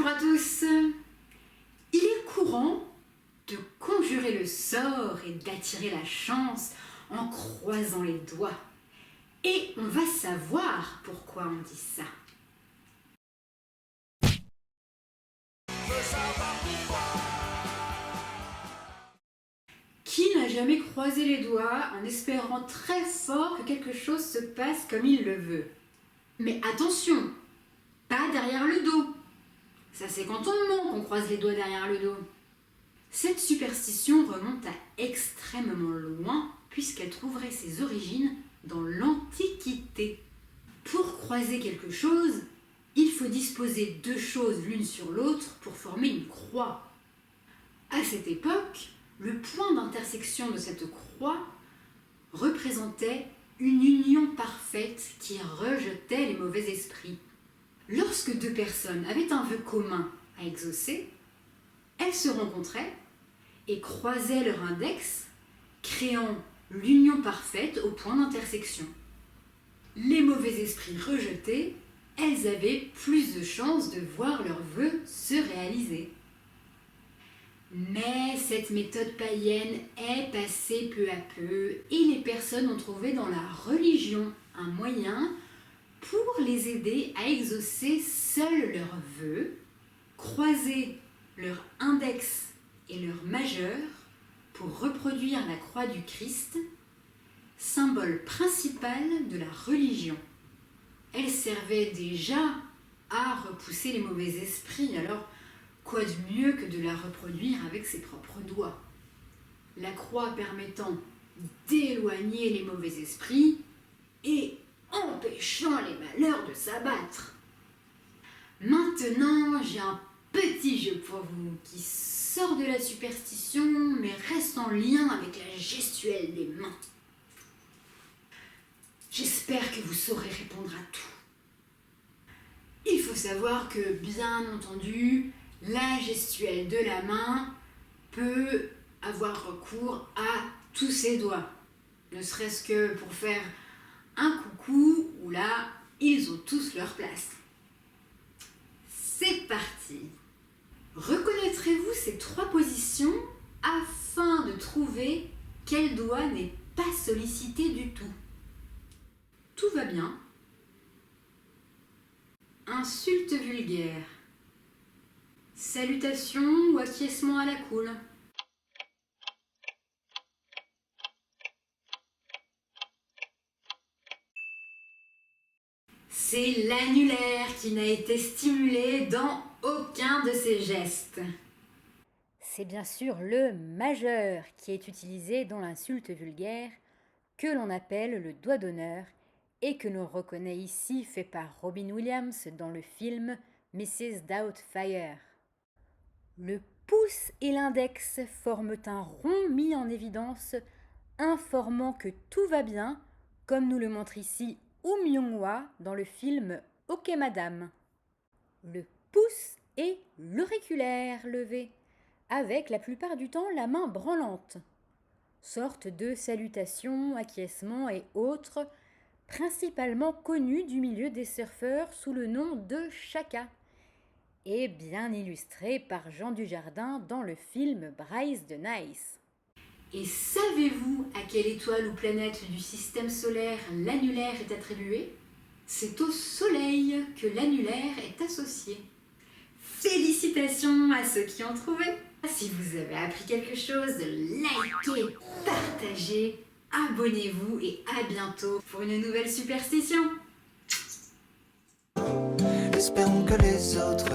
à tous. Il est courant de conjurer le sort et d'attirer la chance en croisant les doigts. Et on va savoir pourquoi on dit ça. Qui n'a jamais croisé les doigts en espérant très fort que quelque chose se passe comme il le veut? Mais attention, pas derrière le dos. Ça c'est quand on ment qu'on croise les doigts derrière le dos. Cette superstition remonte à extrêmement loin puisqu'elle trouverait ses origines dans l'Antiquité. Pour croiser quelque chose, il faut disposer deux choses l'une sur l'autre pour former une croix. À cette époque, le point d'intersection de cette croix représentait une union parfaite qui rejetait les mauvais esprits. Lorsque deux personnes avaient un vœu commun à exaucer, elles se rencontraient et croisaient leur index, créant l'union parfaite au point d'intersection. Les mauvais esprits rejetés, elles avaient plus de chances de voir leurs vœux se réaliser. Mais cette méthode païenne est passée peu à peu et les personnes ont trouvé dans la religion un moyen pour les aider à exaucer seuls leurs vœux, croiser leur index et leur majeur pour reproduire la croix du Christ, symbole principal de la religion. Elle servait déjà à repousser les mauvais esprits, alors quoi de mieux que de la reproduire avec ses propres doigts? La croix permettant d'éloigner les mauvais esprits et empêchant les malheurs de s'abattre. Maintenant, j'ai un petit jeu pour vous qui sort de la superstition mais reste en lien avec la gestuelle des mains. J'espère que vous saurez répondre à tout. Il faut savoir que, bien entendu, la gestuelle de la main peut avoir recours à tous ses doigts. Ne serait-ce que pour faire un coucou où là, ils ont tous leur place. C'est parti! Reconnaîtrez-vous ces trois positions afin de trouver quel doigt n'est pas sollicité du tout? Tout va bien. Insulte vulgaire. Salutation ou acquiescement à la cool. C'est l'annulaire qui n'a été stimulé dans aucun de ces gestes. C'est bien sûr le majeur qui est utilisé dans l'insulte vulgaire, que l'on appelle le doigt d'honneur, et que l'on reconnaît ici fait par Robin Williams dans le film Mrs. Doubtfire. Le pouce et l'index forment un rond mis en évidence, informant que tout va bien, comme nous le montre ici Oh Myung-hwa dans le film Ok Madame. Le pouce est l'auriculaire levé, avec la plupart du temps la main branlante. Sorte de salutation, acquiescement et autres, principalement connu du milieu des surfeurs sous le nom de shaka, et bien illustré par Jean Dujardin dans le film Bryce the Nice. Et savez-vous à quelle étoile ou planète du système solaire l'annulaire est attribué? C'est au Soleil que l'annulaire est associé. Félicitations à ceux qui ont trouvé! Si vous avez appris quelque chose, likez, partagez, abonnez-vous et à bientôt pour une nouvelle superstition. Espérons que les autres